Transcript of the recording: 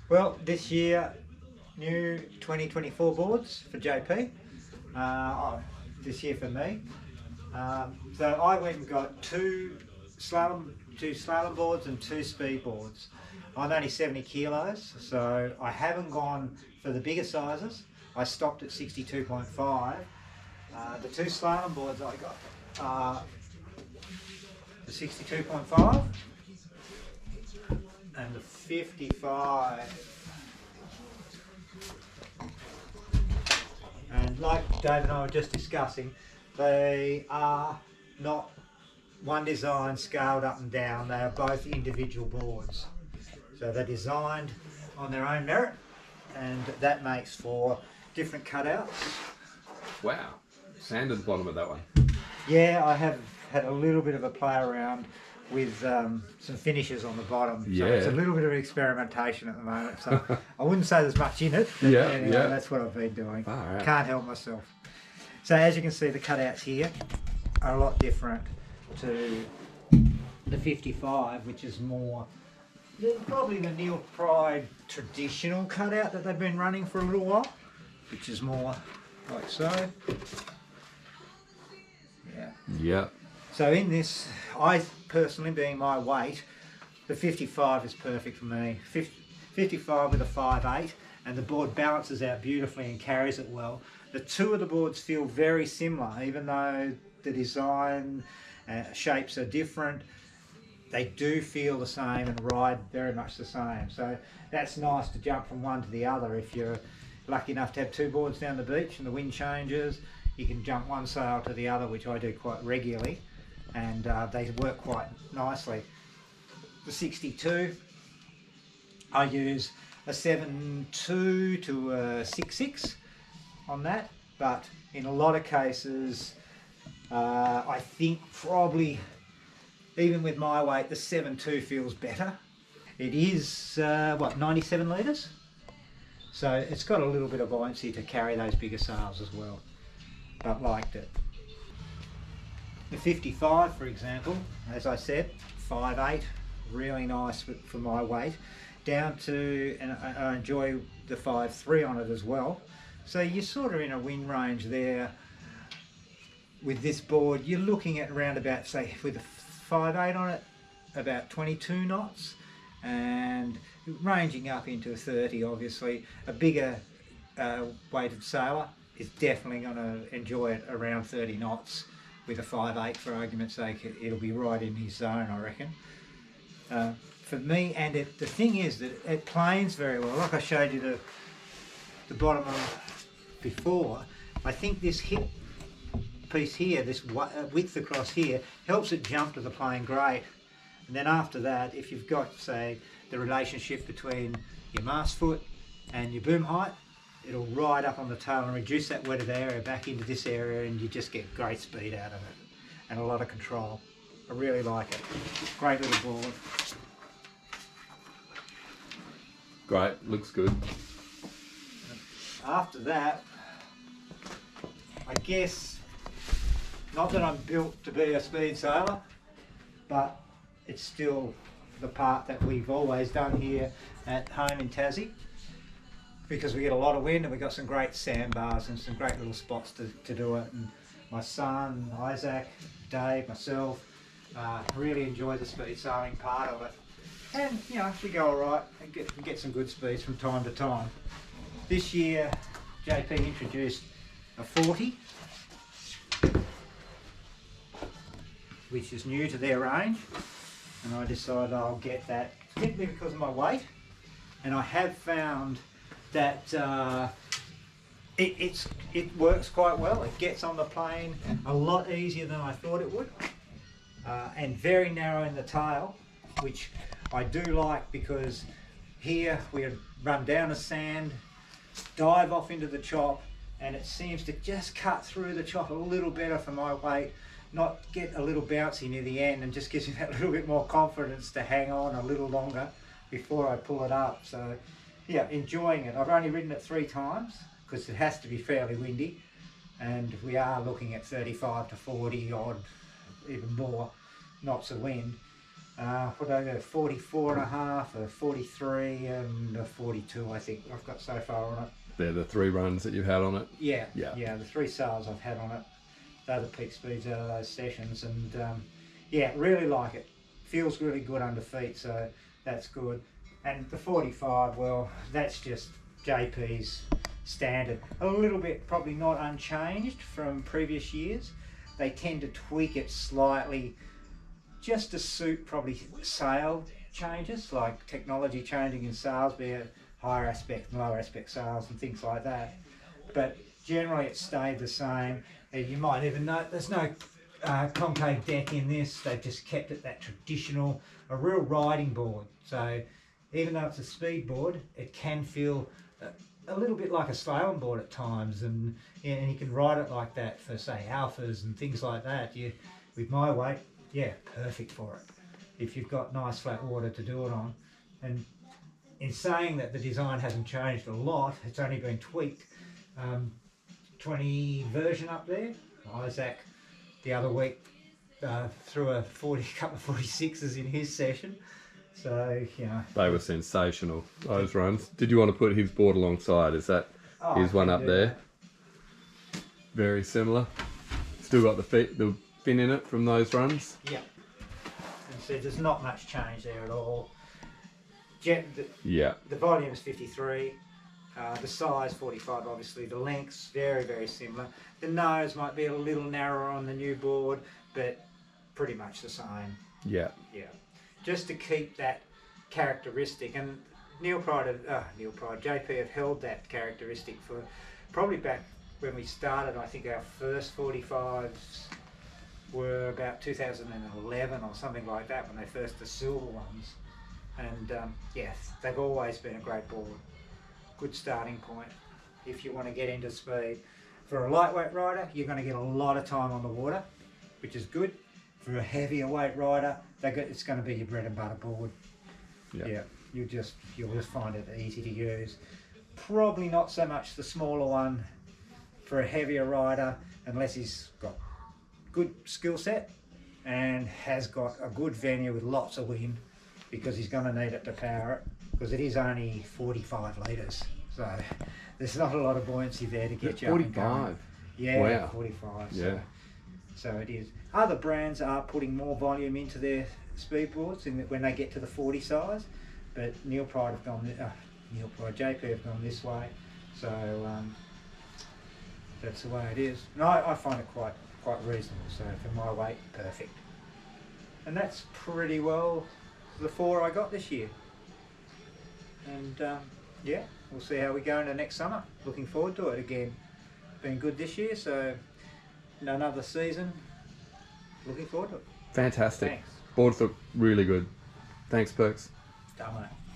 Well, this year, new 2024 boards for JP. This year for me. So I went and got two slalom boards and two speed boards. I'm only 70 kilos, so I haven't gone for the bigger sizes. I stopped at 62.5. The two slalom boards I got are the 62.5 and the 55. And like Dave and I were just discussing, they are not one design scaled up and down. They are both individual boards. So they're designed on their own merit, and that makes for different cutouts. Wow. Sanded the bottom of that one. Yeah, I have had a little bit of a play around with some finishes on the bottom. So it's a little bit of experimentation at the moment. So I wouldn't say there's much in it. But anyway, that's what I've been doing. Right. Can't help myself. So as you can see, the cutouts here are a lot different to the 55, which is more probably the Neil Pride traditional cutout that they've been running for a little while, which is more like so. Yeah. So in this, I personally, being my weight, the 55 is perfect for me. 55 with a 5.8, and the board balances out beautifully and carries it well. The two of the boards feel very similar, even though the design shapes are different. They do feel the same and ride very much the same. So that's nice to jump from one to the other. If you're lucky enough to have two boards down the beach and the wind changes, you can jump one sail to the other, which I do quite regularly, and they work quite nicely. The 62, I use a 7.2 to a 6.6 on that, but in a lot of cases, I think probably, even with my weight, the 7.2 feels better. It is, 97 litres? So it's got a little bit of buoyancy to carry those bigger sails as well. But liked it. The 55, for example, as I said, 5.8, really nice for my weight. Down to, and I enjoy the 5.3 on it as well. So you're sort of in a wind range there. With this board, you're looking at around about, say, with a 5.8 on it, about 22 knots, and ranging up into 30, obviously. A bigger weighted sailor is definitely going to enjoy it around 30 knots with a 5.8, for argument's sake. It'll be right in his zone, I reckon. For me, and the thing is that it planes very well. Like I showed you the bottom of before, I think this hip piece here, this width across here, helps it jump to the plane great. And then after that, if you've got, say, the relationship between your mast foot and your boom height, it'll ride up on the tail and reduce that wetted area back into this area, and you just get great speed out of it and a lot of control. I really like it. Great little board. Great, looks good. After that, I guess, not that I'm built to be a speed sailor, but it's still the part that we've always done here at home in Tassie, because we get a lot of wind and we've got some great sandbars and some great little spots to do it. And my son, Isaac, Dave, myself, really enjoy the speed sailing part of it. And, you know, we go all right and get some good speeds from time to time. This year, JP introduced a 40, which is new to their range, and I decided I'll get that simply because of my weight. And I have found that it works quite well. It gets on the plane a lot easier than I thought it would, and very narrow in the tail, which I do like, because here we run down the sand, dive off into the chop, and it seems to just cut through the chop a little better for my weight, not get a little bouncy near the end, and just gives me that little bit more confidence to hang on a little longer before I pull it up. So yeah, enjoying it. I've only ridden it 3 times because it has to be fairly windy, and we are looking at 35 to 40 odd, even more knots of wind. What do I go? 44 and a half, a 43 and a 42 I think I've got so far on it. They're the 3 runs that you've had on it? Yeah, Yeah. yeah, the 3 sales I've had on it. They're the peak speeds out of those sessions, and yeah, really like it. Feels really good under feet, so that's good. And the 45, well, that's just JP's standard. A little bit probably not unchanged from previous years. They tend to tweak it slightly just to suit probably sail changes, like technology changing in sails, be it higher aspect and lower aspect sails and things like that. But generally it stayed the same. You might even note there's no concave deck in this. They've just kept it that traditional, a real riding board. So even though it's a speed board, it can feel a little bit like a slalom board at times, and you can ride it like that for say alphas and things like that. With my weight, yeah, perfect for it. If you've got nice flat water to do it on. And in saying that the design hasn't changed a lot, it's only been tweaked. 20 version up there. Isaac the other week threw a couple of 46s in his session. So, you know. They were sensational, those runs. Did you want to put his board alongside? Is that his one up there? That. Very similar. Still got the fin in it from those runs? Yeah. And so there's not much change there at all. Yeah. The volume is 53. The size 45, obviously. The length's very, very similar. The nose might be a little narrower on the new board, but pretty much the same. Yeah. Yeah. Just to keep that characteristic, and JP have held that characteristic for probably back when we started. I think our first 45s were about 2011 or something like that, when they first the silver ones. And yes, they've always been a great board. Good starting point if you want to get into speed. For a lightweight rider, you're going to get a lot of time on the water, which is good. For a heavier weight rider, it's going to be your bread and butter board. Yeah, you'll just find it easy to use. Probably not so much the smaller one for a heavier rider, unless he's got good skill set and has got a good venue with lots of wind, because he's going to need it to power it, because it is only 45 litres, so there's not a lot of buoyancy there to get you 45. Up and going. Yeah, wow. 45. Yeah. So it is. Other brands are putting more volume into their speed boards when they get to the 40 size, but JP have gone this way, so that's the way it is. And I find it quite reasonable. So for my weight, perfect. And that's pretty well the 4 I got this year. And yeah, we'll see how we go into next summer. Looking forward to it again. Been good this year, so another season. Looking forward to it. Fantastic. Thanks. Boards look really good. Thanks, Perks. Done, mate.